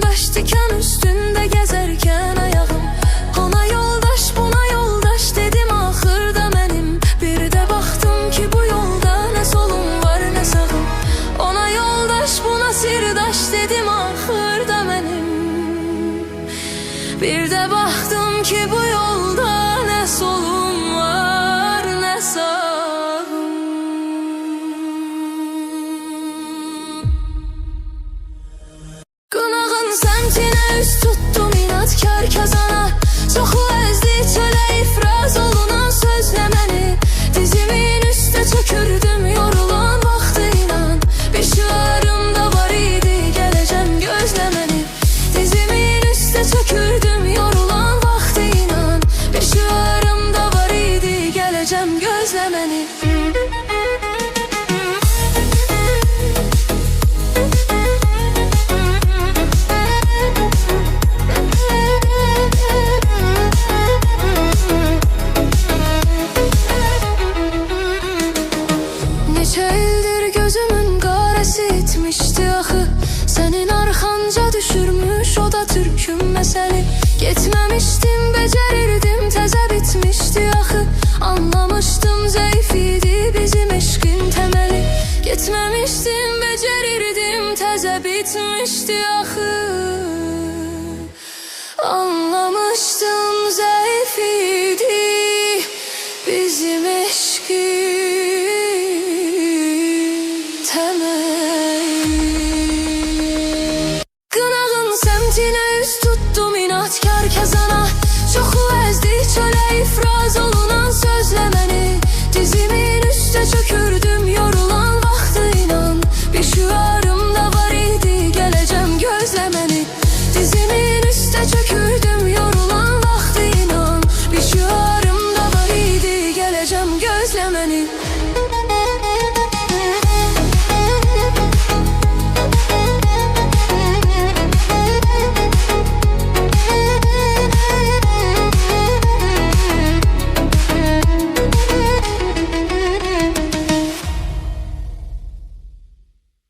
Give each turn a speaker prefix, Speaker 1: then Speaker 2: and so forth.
Speaker 1: daş diken üstünde gezerken ayağım. Ona yoldaş buna yoldaş dedim ahırda benim. Bir de baktım ki bu yolda ne solum var ne sağım. Ona yoldaş buna sirdaş dedim ahırda benim. Bir de baktım ki bu yolda ne solum var ne sağım. Qınağın səmtinə üst tuttum inatkar kazana. Çoxu əzdi çölə ifraz olunan sözlə məni. Dizimin üstə çökürdüm yorulan vaxtıyla. Bir şüarım da var idi gələcəm gözlə məni. Dizimin üstə çökürdüm yorulan vaxtıyla. Bir şüarım da var idi gələcəm gözlə məni. Gözümün qarəsi itmişdi axı. Sənin arxanca düşürmüş o da türküm məsəli. Getməmişdim, becərirdim, təzə bitmişdi axı. Anlamışdım, zəif idi bizim eşqin təməli. Getməmişdim, becərirdim, təzə bitmişdi axı. Anlamışdım, zəif idi bizim eşqin. Qınağın səmtinə üst tuttum inatkar kazana. Çoxu